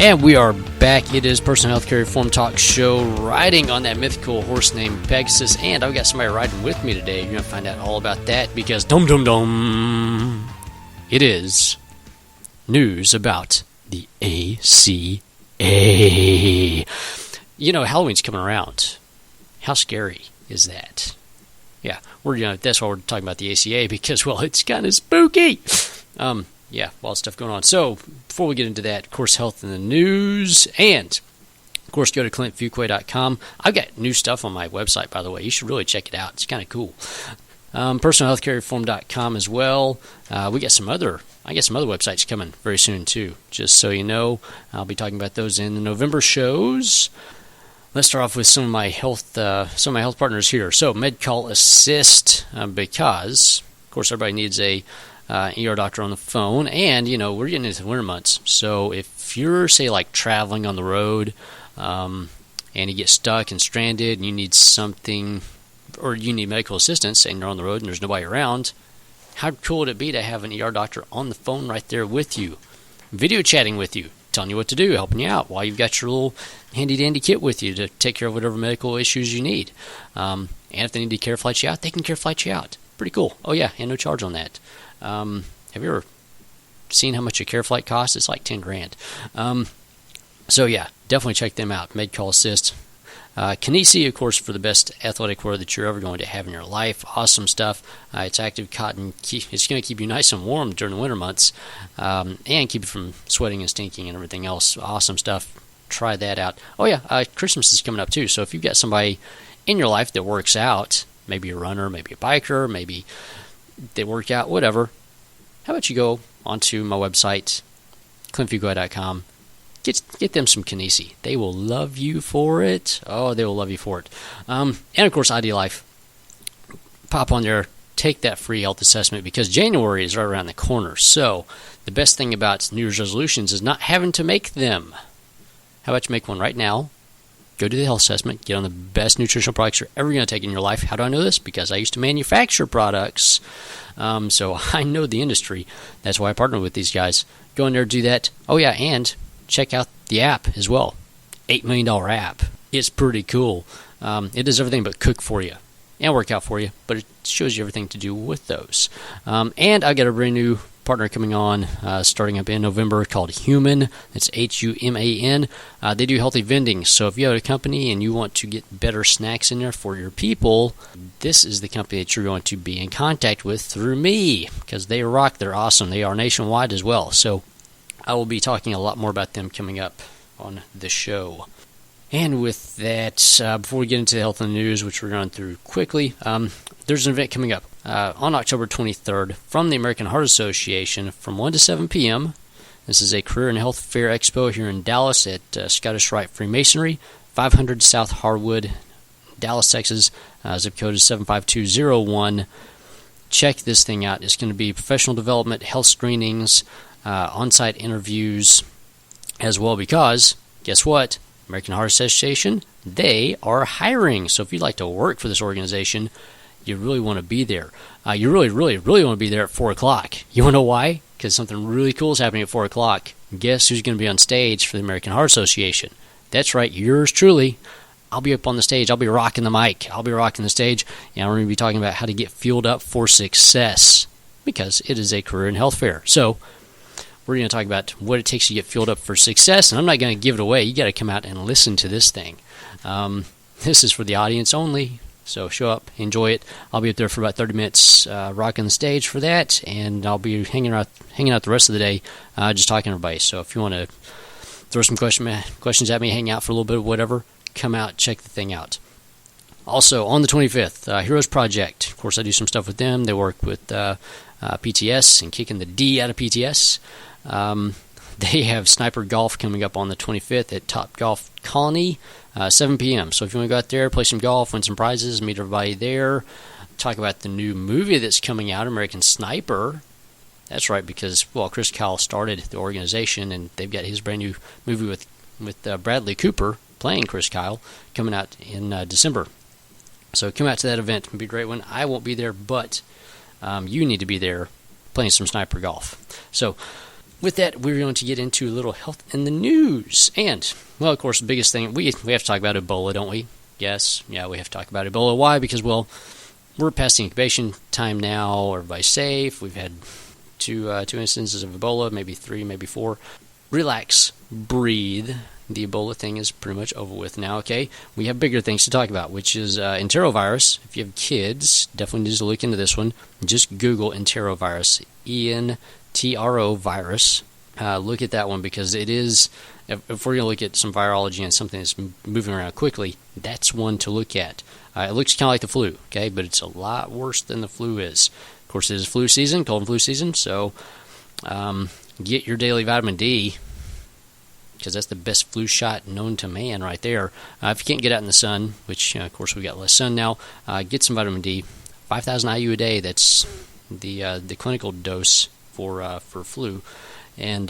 And we are back. It is Personal Healthcare Reform Talk Show, riding on that mythical horse named Pegasus. And I've got somebody riding with me today. You're going to find out all about that because it is news about the ACA. You know, Halloween's coming around. How scary is that? Yeah, that's why we're talking about the ACA because, well, it's kind of spooky. Yeah, a lot of stuff going on. So, before we get into that, of course, health in the news, and, of course, go to clintfuquay.com. I've got new stuff on my website, by the way. You should really check it out. It's kind of cool. Personalhealthcarereform.com as well. We got some other websites coming very soon, too. Just so you know, I'll be talking about those in the November shows. Let's start off with some of my health partners here. So, MedCall Assist, because, of course, everybody needs a ER doctor on the phone, and we're getting into the winter months. So if you're, say, like traveling on the road, and you get stuck and stranded, and you need something, or you need medical assistance, and you're on the road and there's nobody around, how cool would it be to have an ER doctor on the phone right there with you, video chatting with you, telling you what to do, helping you out while you've got your little handy-dandy kit with you to take care of whatever medical issues you need. And if they need to care flight you out, they can care flight you out. Pretty cool. Oh yeah, and no charge on that. Have you ever seen how much a care flight costs? It's like $10,000. So yeah, definitely check them out. MedCall Assist. Kinesi, of course, for the best athletic wear that you're ever going to have in your life. Awesome stuff. It's active cotton. It's going to keep you nice and warm during the winter months, and keep you from sweating and stinking and everything else. Awesome stuff. Try that out. Oh yeah, Christmas is coming up too. So if you've got somebody in your life that works out, maybe a runner, maybe a biker, maybe they work out, whatever, how about you go onto my website, clintfuquay.com, get them some Kinesi. They will love you for it. Oh, they will love you for it. And, of course, ID Life. Pop on there, take that free health assessment because January is right around the corner. So the best thing about New Year's resolutions is not having to make them. How about you make one right now? Go do the health assessment, get on the best nutritional products you're ever going to take in your life. How do I know this? Because I used to manufacture products, so I know the industry. That's why I partner with these guys. Go in there, do that. Oh yeah, and check out the app as well. $8 million app. It's pretty cool. It does everything but cook for you and work out for you, but it shows you everything to do with those. And I got a brand new partner coming on starting up in November called Human. It's HUMAN. They do healthy vending. So if you have a company and you want to get better snacks in there for your people, this is the company that you're going to be in contact with through me because they rock. They're awesome. They are nationwide as well. So I will be talking a lot more about them coming up on the show. And with that, before we get into the health and the news, which we're going through quickly, there's an event coming up on October 23rd from the American Heart Association from 1 to 7 p.m. This is a career and health fair expo here in Dallas at Scottish Rite Freemasonry, 500 South Harwood, Dallas, Texas. Zip code is 75201. Check this thing out. It's going to be professional development, health screenings, on-site interviews as well because, guess what? American Heart Association, they are hiring. So if you'd like to work for this organization, you really want to be there. You really, really, really want to be there at 4 o'clock. You want to know why? Because something really cool is happening at 4 o'clock. Guess who's going to be on stage for the American Heart Association? That's right, yours truly. I'll be up on the stage. I'll be rocking the mic. I'll be rocking the stage. And we're going to be talking about how to get fueled up for success because it is a career and health fair. So we're going to talk about what it takes to get fueled up for success, and I'm not going to give it away. You got to come out and listen to this thing. This is for the audience only, so show up, enjoy it. I'll be up there for about 30 minutes rocking the stage for that, and I'll be hanging out the rest of the day just talking to everybody. So if you want to throw some questions at me, hang out for a little bit, whatever, come out, check the thing out. Also, on the 25th, Heroes Project. Of course, I do some stuff with them. They work with PTS and kicking the D out of PTS. They have Sniper Golf coming up on the 25th at Top Golf Colony, 7 p.m. So if you want to go out there, play some golf, win some prizes, meet everybody there, talk about the new movie that's coming out, American Sniper. That's right, because, well, Chris Kyle started the organization, and they've got his brand new movie with Bradley Cooper playing Chris Kyle coming out in December. So come out to that event. It'll be a great one. I won't be there, but you need to be there playing some sniper golf. So with that, we're going to get into a little health in the news. And, well, of course, the biggest thing, we have to talk about Ebola, don't we? Yes, yeah, we have to talk about Ebola. Why? Because, well, we're past the incubation time now. Everybody's safe. We've had two instances of Ebola, maybe 3, maybe 4. Relax, breathe. The Ebola thing is pretty much over with now, okay? We have bigger things to talk about, which is enterovirus. If you have kids, definitely need to look into this one. Just Google enterovirus, ENTRO virus. Look at that one because it is, if we're going to look at some virology and something that's moving around quickly, that's one to look at. It looks kind of like the flu, okay? But it's a lot worse than the flu is. Of course, it is flu season, cold and flu season, so get your daily vitamin D, because that's the best flu shot known to man right there. If you can't get out in the sun, which, of course, we got less sun now, get some vitamin D. 5,000 IU a day, that's the clinical dose for flu. And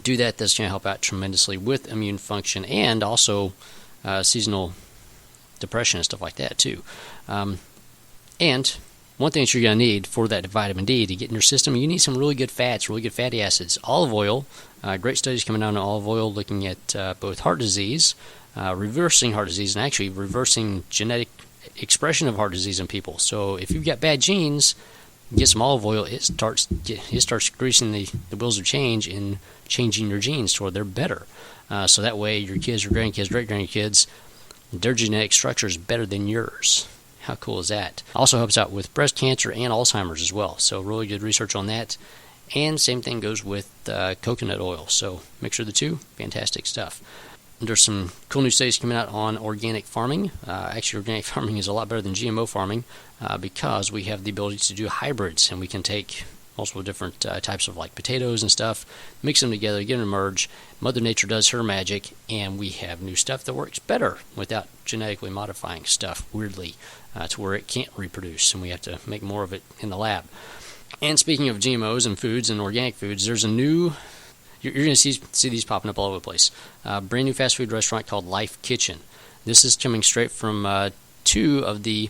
do that. That's going to help out tremendously with immune function and also seasonal depression and stuff like that, too. And one thing that you're going to need for that vitamin D to get in your system, you need some really good fats, really good fatty acids. Olive oil, great studies coming out on olive oil looking at both heart disease, reversing heart disease, and actually reversing genetic expression of heart disease in people. So if you've got bad genes, get some olive oil, it starts greasing the wheels of change in changing your genes to where they're better. So that way your kids, your grandkids, great-grandkids, their genetic structure is better than yours. How cool is that? Also helps out with breast cancer and Alzheimer's as well. So really good research on that. And same thing goes with coconut oil. So mixture of the two, fantastic stuff. There's some cool new studies coming out on organic farming. Actually, organic farming is a lot better than GMO farming because we have the ability to do hybrids, and we can take multiple different types of like potatoes and stuff, mix them together, get them to merge. Mother Nature does her magic, and we have new stuff that works better without genetically modifying stuff, weirdly, to where it can't reproduce, and we have to make more of it in the lab. And speaking of GMOs and foods and organic foods, there's a new, you're going to see these popping up all over the place, brand new fast food restaurant called Life Kitchen. This is coming straight from 2 of the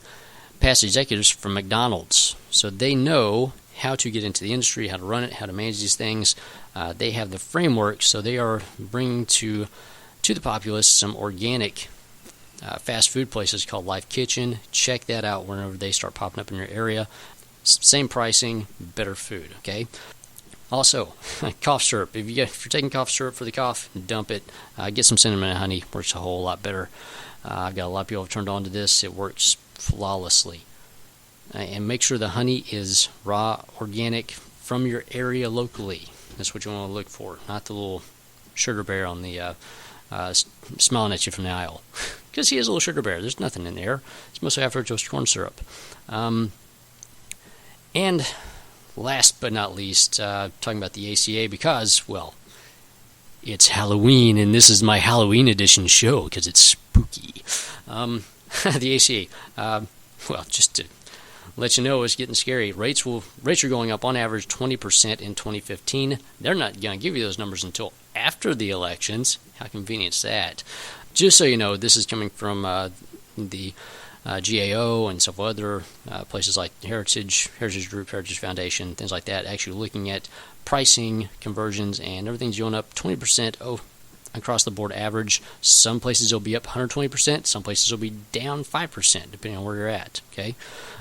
past executives from McDonald's. So they know how to get into the industry, how to run it, how to manage these things. They have the framework, so they are bringing to the populace some organic fast food places called Life Kitchen. Check that out whenever they start popping up in your area. Same pricing, better food, okay? Also, cough syrup. If you're taking cough syrup for the cough, dump it. Get some cinnamon and honey. Works a whole lot better. I've got a lot of people who have turned on to this. It works flawlessly. And make sure the honey is raw, organic, from your area locally. That's what you want to look for, not the little sugar bear on the smiling at you from the aisle. Because he is a little sugar bear. There's nothing in there. It's mostly after-roast corn syrup. And last but not least, talking about the ACA because, well, it's Halloween, and this is my Halloween edition show because it's spooky. The ACA, well, just to let you know, it's getting scary. Rates are going up on average 20% in 2015. They're not going to give you those numbers until after the elections. How convenient is that? Just so you know, this is coming from the GAO and several other places like Heritage Group, Heritage Foundation, things like that, actually looking at pricing, conversions, and everything's going up 20% across the board average. Some places will be up 120%, some places will be down 5%, depending on where you're at, okay?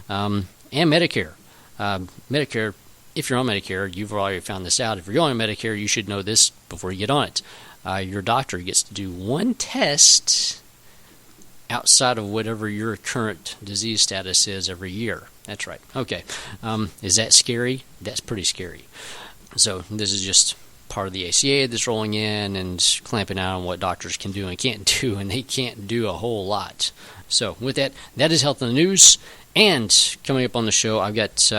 And Medicare. Medicare, if you're on Medicare, you've already found this out. If you're going on Medicare, you should know this before you get on it. Your doctor gets to do one test outside of whatever your current disease status is every year. That's right. Okay. Is that scary? That's pretty scary. So this is just part of the ACA that's rolling in and clamping out on what doctors can do and can't do, and they can't do a whole lot. So with that, that is health in the news. And coming up on the show, I've got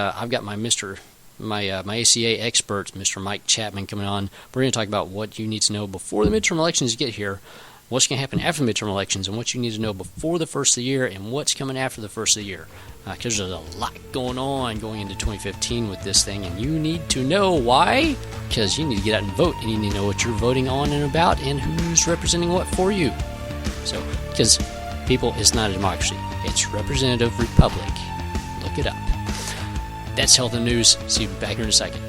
my ACA expert, Mr. Mike Chapman, coming on. We're going to talk about what you need to know before the midterm elections get here, what's going to happen after the midterm elections, and what you need to know before the first of the year, and what's coming after the first of the year. Because there's a lot going on going into 2015 with this thing, and you need to know why. Because you need to get out and vote, and you need to know what you're voting on and about, and who's representing what for you. So, because people, it's not a democracy. It's representative republic. Look it up. That's Health and News. See you back here in a second.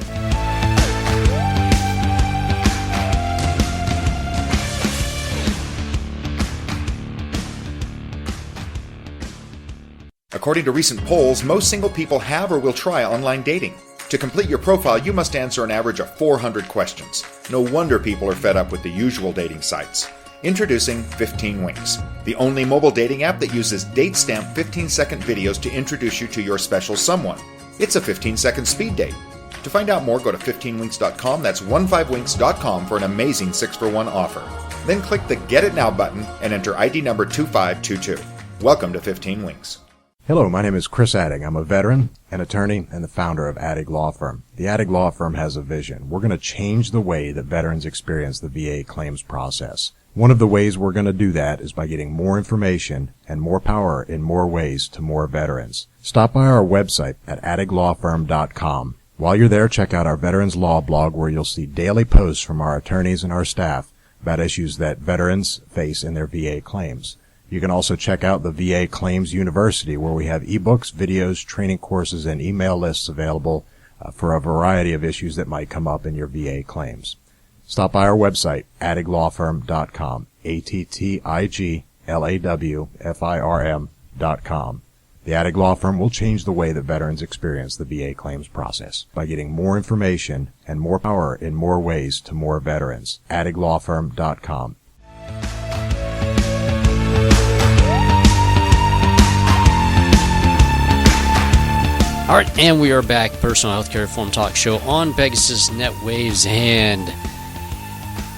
According to recent polls, most single people have or will try online dating. To complete your profile, you must answer an average of 400 questions. No wonder people are fed up with the usual dating sites. Introducing 15 Winks, the only mobile dating app that uses date-stamped 15-second videos to introduce you to your special someone. It's a 15-second speed date. To find out more, go to 15winks.com. That's 15winks.com for an amazing 6-for-1 offer. Then click the Get It Now button and enter ID number 2522. Welcome to 15 Winks. Hello, my name is Chris Addig. I'm a veteran, an attorney, and the founder of Addig Law Firm. The Addig Law Firm has a vision. We're going to change the way that veterans experience the VA claims process. One of the ways we're going to do that is by getting more information and more power in more ways to more veterans. Stop by our website at addiglawfirm.com. While you're there, check out our Veterans Law blog where you'll see daily posts from our attorneys and our staff about issues that veterans face in their VA claims. You can also check out the VA Claims University where we have ebooks, videos, training courses, and email lists available for a variety of issues that might come up in your VA claims. Stop by our website, addiglawfirm.com, ATTIGLAWFIRM.com. The Addig Law Firm will change the way that veterans experience the VA claims process by getting more information and more power in more ways to more veterans. AddigLawFirm.com. All right, and we are back. Personal Healthcare Reform Talk Show on Pegasus Netwaves, and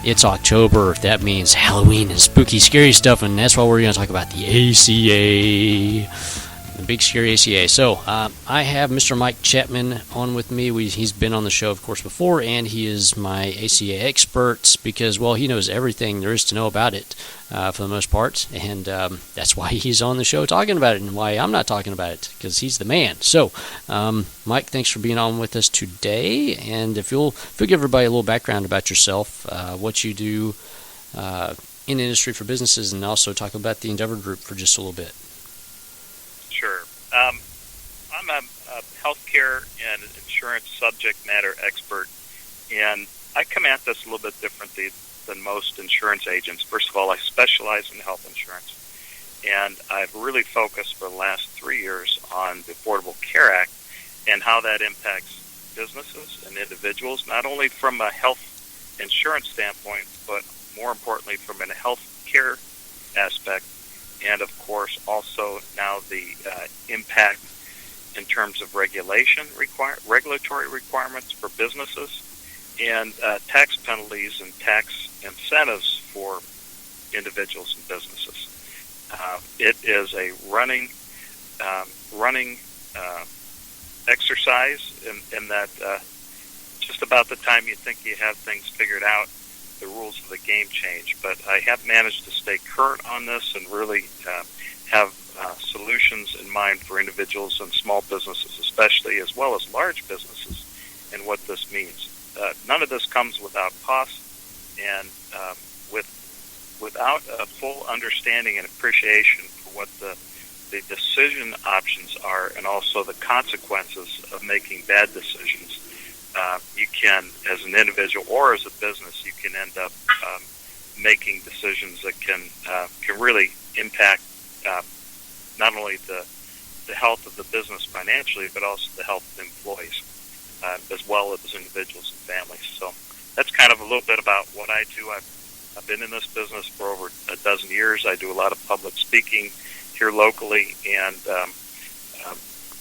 it's October. That means Halloween and spooky, scary stuff, and that's why we're going to talk about the ACA, the big, scary ACA. So I have Mr. Mike Chapman on with me. He's been on the show, of course, before, and he is my ACA expert because, well, he knows everything there is to know about it for the most part, and that's why he's on the show talking about it and why I'm not talking about it, because he's the man. So, Mike, thanks for being on with us today, and if you'll give everybody a little background about yourself, what you do in the industry for businesses, and also talk about the Endeavor Group for just a little bit. Sure. I'm a healthcare and insurance subject matter expert, and I come at this a little bit differently than most insurance agents. First of all, I specialize in health insurance, and I've really focused for the last 3 years on the Affordable Care Act and how that impacts businesses and individuals, not only from a health insurance standpoint, but more importantly from a health care aspect, and of course also now the impact in terms of regulatory requirements for businesses, and tax penalties and tax incentives for individuals and businesses. It is a running exercise in that just about the time you think you have things figured out, the rules of the game change. But I have managed to stay current on this and really have solutions in mind for individuals and small businesses especially, as well as large businesses, and what this means. None of this comes without cost, and without a full understanding and appreciation for what the decision options are and also the consequences of making bad decisions, you can, as an individual or as a business, you can end up making decisions that can really impact not only the health of the business financially, but also the health of the employees, as well as individuals and families. So that's kind of a little bit about what I do. I've been in this business for over a dozen years. I do a lot of public speaking here locally, and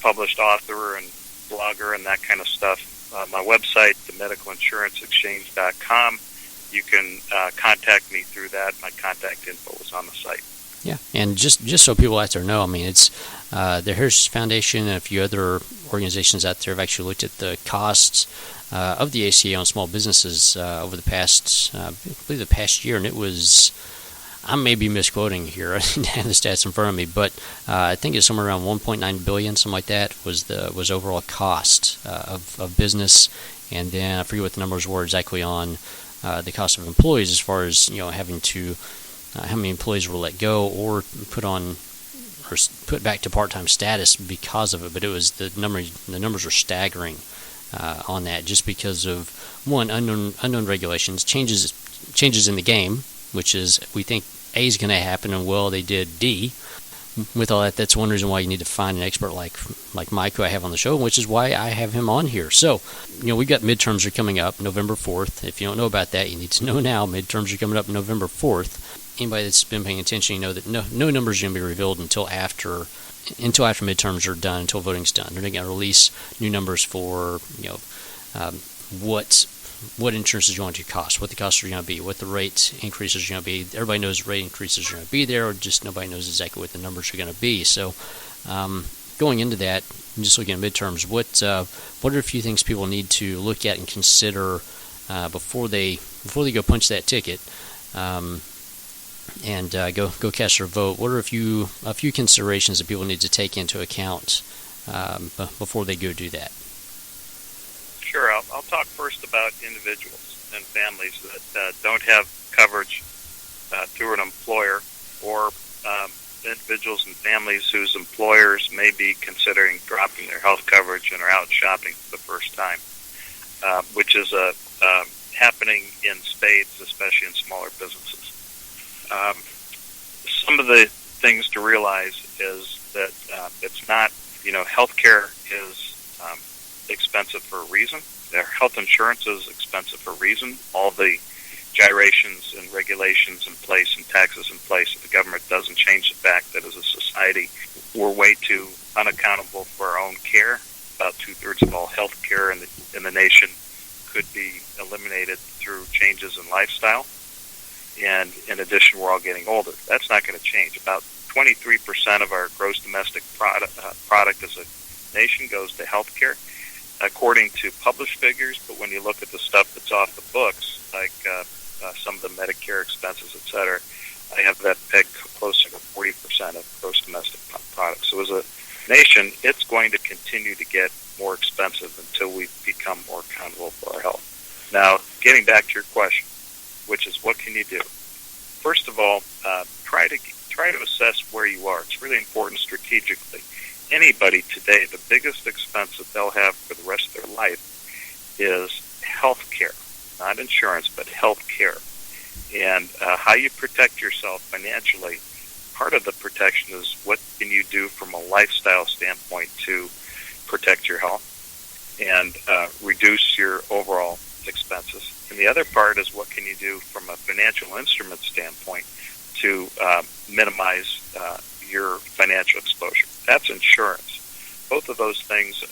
published author and blogger and that kind of stuff. My website, themedicalinsuranceexchange.com, you can contact me through that. My contact info is on the site. Yeah, and just so people out there know, I mean, it's the Heritage Foundation and a few other organizations out there have actually looked at the costs of the ACA on small businesses over the past, I believe the past year, and it was, I may be misquoting here, I didn't have the stats in front of me, but I think it's somewhere around $1.9 billion, something like that, was overall cost of business, and then I forget what the numbers were exactly on the cost of employees as far as, having to, how many employees were let go or put back to part-time status because of it, but it was the numbers are staggering on that, just because of one, unknown regulations, changes in the game, which is we think A is going to happen, and well, they did D, with all that, that's one reason why you need to find an expert like Mike, who I have on the show, which is why I have him on here. So, we've got midterms are coming up November 4th. If you don't know about that, you need to know now. Midterms are coming up November 4th. Anybody that's been paying attention, you know that no numbers are going to be revealed until after midterms are done, until voting's done. They're going to release new numbers for what insurance is going to cost, what the costs are going to be, what the rate increases are going to be. Everybody knows rate increases are going to be there, or just nobody knows exactly what the numbers are going to be. So going into that, just looking at midterms, what are a few things people need to look at and consider before they go punch that ticket and go cast their vote? What are a few considerations that people need to take into account before they go do that? Sure. I'll talk first about individuals and families that don't have coverage through an employer, or individuals and families whose employers may be considering dropping their health coverage and are out shopping for the first time, which is happening in spades, especially in smaller businesses. Some of the things to realize is that it's not, healthcare is expensive for a reason. Their health insurance is expensive for a reason. All the gyrations and regulations in place and taxes in place, the government doesn't change the fact that as a society we're way too unaccountable for our own care. About 2/3 of all health care in the nation could be eliminated through changes in lifestyle. And in addition, we're all getting older. That's not going to change. About 23% of our gross domestic product as a nation goes to health care, according to published figures. But when you look at the stuff that's off the books, like some of the Medicare expenses, et cetera, I have that pegged closer to 40% of gross domestic product. So as a nation, it's going to continue to get more expensive until we become more accountable for our health. Now, getting back to your question, which is what can you do? First of all, try to assess where you are. It's really important strategically. Anybody today, the biggest expense that they'll have for the rest of their life is health care, not insurance, but health care. And how you protect yourself financially, part of the protection is what can you do from a lifestyle standpoint to protect your health and reduce your overall expenses. And the other part is what can you do from a financial instrument standpoint to minimize your financial exposure. That's insurance. Both of those things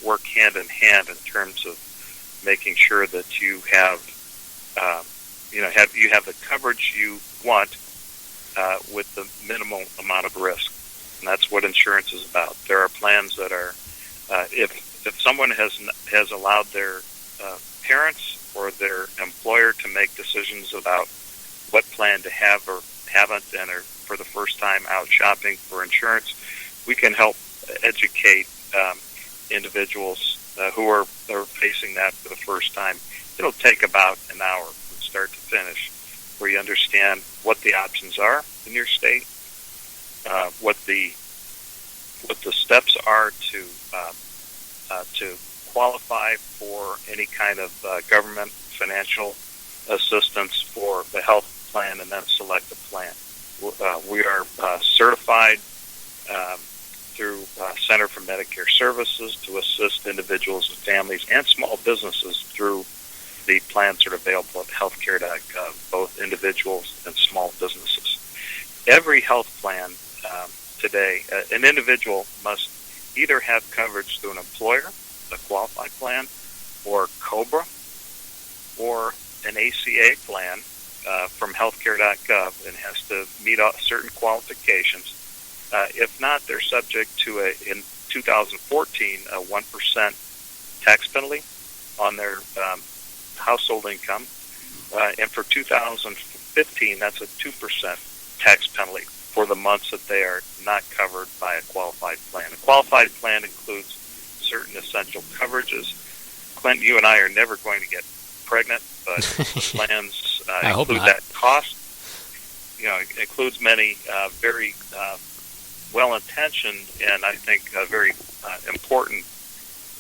work hand in hand in terms of making sure that you have the coverage you want with the minimal amount of risk. And that's what insurance is about. There are plans that are, if someone has allowed their parents or their employer to make decisions about what plan to have or haven't and are for the first time out shopping for insurance, we can help educate individuals who are facing that for the first time. It'll take about an hour from start to finish, where you understand what the options are in your state, what the steps are to qualify for any kind of government financial assistance for the health plan, and then select a plan. We are certified through Center for Medicare Services to assist individuals and families and small businesses through the plans that are available at healthcare.gov, both individuals and small businesses. Every health plan today, an individual must either have coverage through an employer, a qualified plan, or COBRA, or an ACA plan from healthcare.gov, and has to meet certain qualifications. If not, they're subject to in 2014 a 1% tax penalty on their household income, and for 2015 that's a 2% tax penalty for the months that they are not covered by a qualified plan. A qualified plan includes certain essential coverages. Clint, you and I are never going to get pregnant, but plans include that cost. It includes many very well-intentioned and I think very important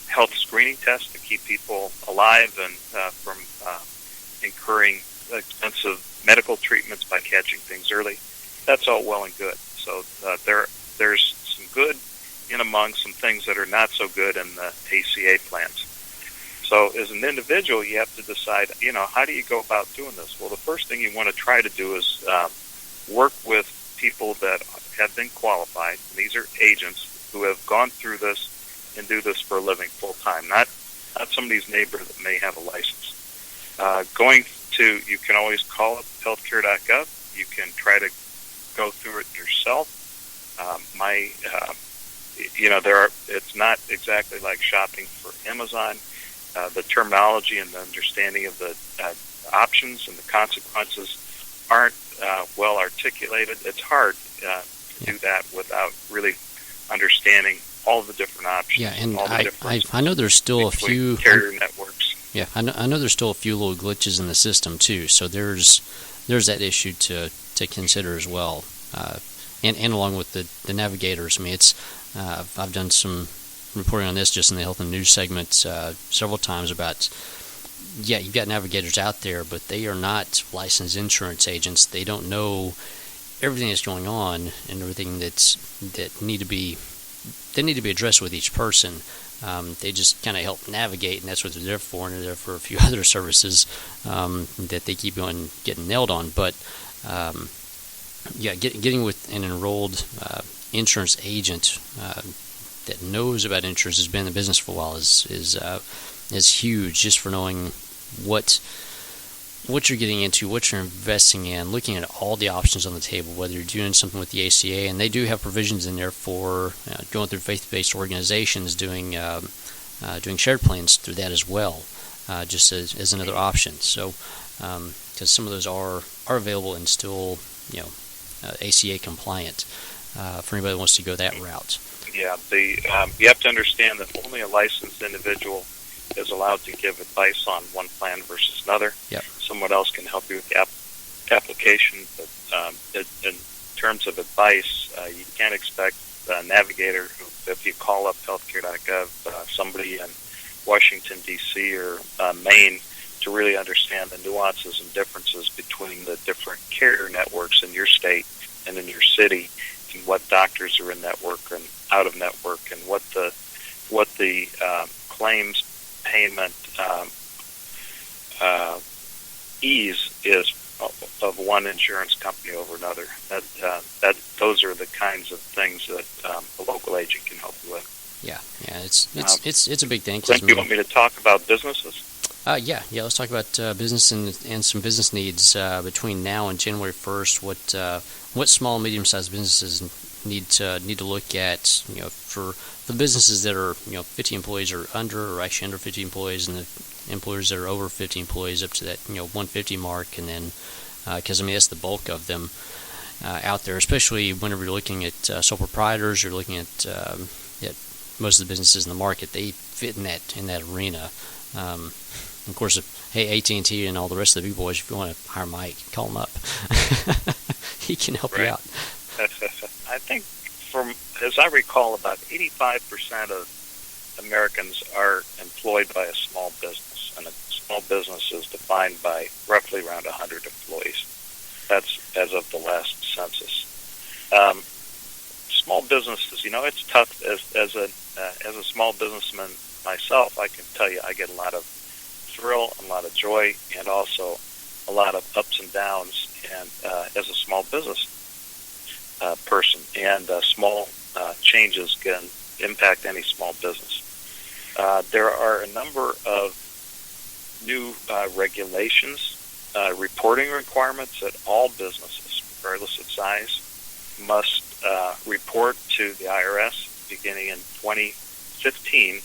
health screening tests to keep people alive and from incurring expensive medical treatments by catching things early. That's all well and good. So there among some things that are not so good in the ACA plans. So as an individual, you have to decide, how do you go about doing this? Well, the first thing you want to try to do is work with people that have been qualified. These are agents who have gone through this and do this for a living full-time, not somebody's neighbor that may have a license. You can always call up healthcare.gov. You can try to go through it yourself. It's not exactly like shopping for Amazon. The terminology and the understanding of the options and the consequences aren't well articulated. It's hard to do that without really understanding all the different options. Yeah, and I know there's still a few carrier networks. Yeah, I know there's still a few little glitches in the system too. So there's that issue to consider as well, and along with the navigators. I mean, it's I've done some reporting on this just in the health and news segment several times about. Yeah, you've got navigators out there, but they are not licensed insurance agents. They don't know everything that's going on and everything that need to be addressed with each person. They just kind of help navigate, and that's what they're there for. And they're there for a few other services that they keep getting nailed on. But getting with an enrolled insurance agent that knows about insurance, has been in the business for a while, is huge, just for knowing what you're getting into, what you're investing in, looking at all the options on the table, whether you're doing something with the ACA, and they do have provisions in there for going through faith-based organizations, doing shared plans through that as well, just as another option. So, because some of those are available and still, ACA compliant for anybody that wants to go that route. Yeah, you have to understand that only a licensed individual is allowed to give advice on one plan versus another. Yep. Someone else can help you with the application, but in terms of advice, you can't expect a navigator who, if you call up healthcare.gov, somebody in Washington, D.C. or Maine, to really understand the nuances and differences between the different carrier networks in your state and in your city, and what doctors are in network and out of network, and what the claims payment ease is of one insurance company over another. Those are the kinds of things that a local agent can help you with. Yeah, it's a big thing. Clint, you want me to talk about businesses? Yeah. Let's talk about business and some business needs between now and January 1st. What small and medium-sized businesses need to look at, for the businesses that are 50 employees or under, or actually under 50 employees, and the employers that are over 50 employees up to that 150 mark, and then because that's the bulk of them out there, especially whenever you're looking at sole proprietors, you're looking at most of the businesses in the market, they fit in that arena. Of course, hey, AT&T and all the rest of the big boys, if you want to hire Mike, call him up. He can help you out. I think, as I recall, about 85% of Americans are employed by a small business, and a small business is defined by roughly around 100 employees. That's as of the last census. Small businesses, it's tough. As a small businessman myself, I can tell you I get a lot of thrill, a lot of joy, and also a lot of ups and downs. And as a small business person, and small changes can impact any small business. There are a number of new regulations, reporting requirements that all businesses, regardless of size, must report to the IRS beginning in 2015,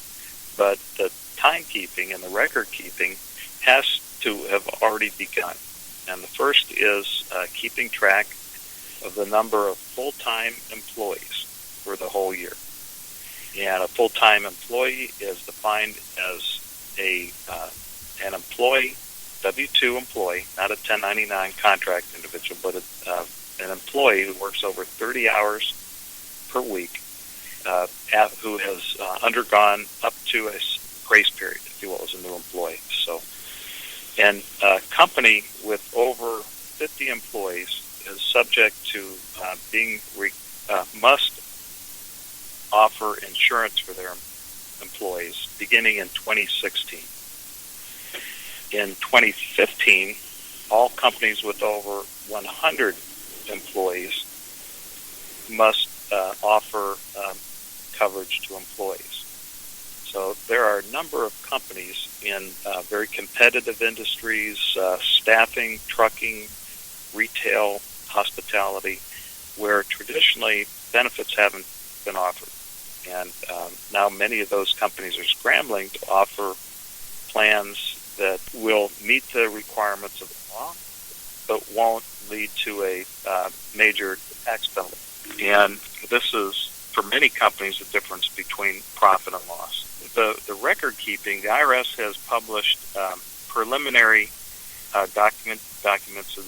but the timekeeping and the record keeping has to have already begun. And the first is keeping track of the number of full-time employees for the whole year. And a full-time employee is defined as an employee, W-2 employee, not a 1099 contract individual, but an employee who works over 30 hours per week, who has undergone up to a grace period, if you will, as a new employee. So, and a company with over 50 employees is subject to must offer offer insurance for their employees beginning in 2016. In 2015, all companies with over 100 employees must offer coverage to employees. So there are a number of companies in very competitive industries, staffing, trucking, retail, hospitality, where traditionally benefits haven't been offered. And now many of those companies are scrambling to offer plans that will meet the requirements of the law, but won't lead to a major tax penalty. And this is, for many companies, the difference between profit and loss. The record keeping, the IRS has published preliminary documents that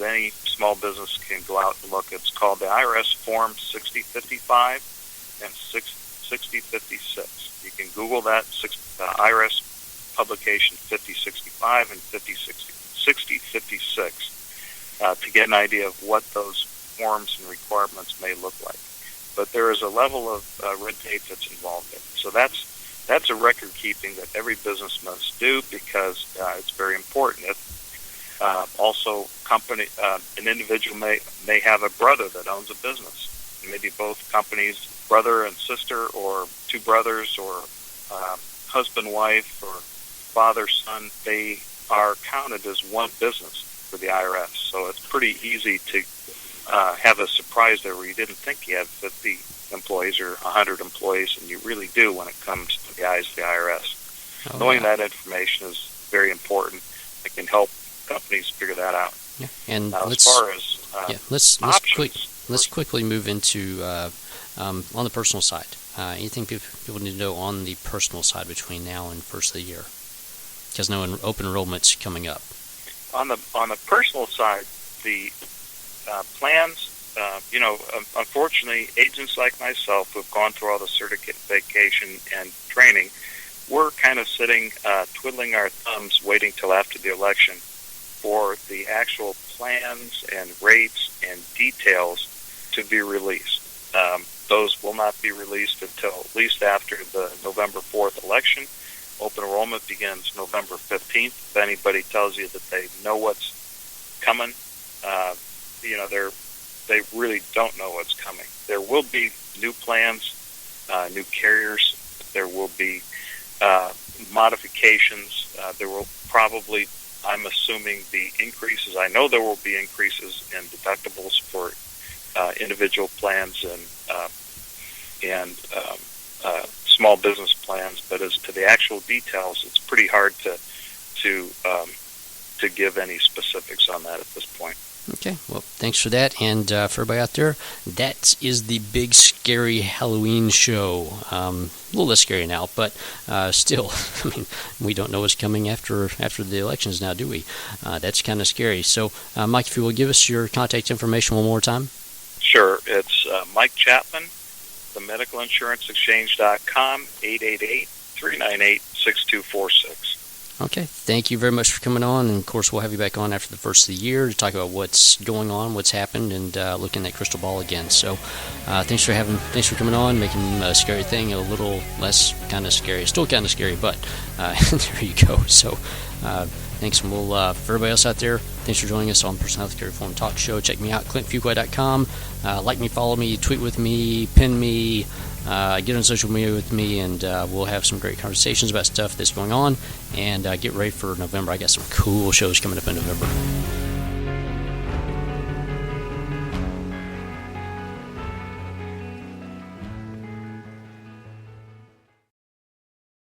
any small business can go out and look. It's called the IRS Form 6055 and 6056. You can Google that, IRS publication 5065 and 6056 to get an idea of what those forms and requirements may look like. But there is a level of red tape that's involved in it. So that's a record keeping that every business must do because it's very important. Also, an individual may have a brother that owns a business. Maybe both companies, brother and sister, or two brothers, or husband, wife, or father, son, they are counted as one business for the IRS. So it's pretty easy to have a surprise there where you didn't think you had 50 employees or 100 employees, and you really do when it comes to the eyes of the IRS. Knowing that information is very important. It can help companies figure that out. Yeah, and now, let's quickly move into on the personal side. Anything people need to know on the personal side between now and first of the year? Because no open enrollment's coming up. On the personal side, the plans. Unfortunately, agents like myself who've gone through all the certification and training, we're kind of sitting, twiddling our thumbs, waiting till after the election for the actual plans and rates and details to be released. Those will not be released until at least after the November 4th election. Open enrollment begins November 15th. If anybody tells you that they know what's coming, they really don't know what's coming. There will be new plans, new carriers. There will be modifications. There will probably, I'm assuming, be increases. I know there will be increases in deductibles for individual plans and small business plans. But as to the actual details, it's pretty hard to give any specifics on that at this point. Okay, well, thanks for that. And for everybody out there, that is the big, scary Halloween show. A little less scary now, but still, I mean, we don't know what's coming after the elections now, do we? That's kind of scary. So, Mike, if you will give us your contact information one more time. Sure. It's Mike Chapman, themedicalinsuranceexchange.com, 888-398-6246. Okay, thank you very much for coming on, and of course we'll have you back on after the first of the year to talk about what's going on, what's happened, and looking at crystal ball again. So, thanks for coming on, making a scary thing a little less kind of scary. Still kind of scary, but there you go. So, thanks, and we'll for everybody else out there, thanks for joining us on Personal Health Care Reform Talk Show. Check me out, ClintFuqua.com. Like me, follow me, tweet with me, pin me. Get on social media with me, and we'll have some great conversations about stuff that's going on, and get ready for November. I got some cool shows coming up in November.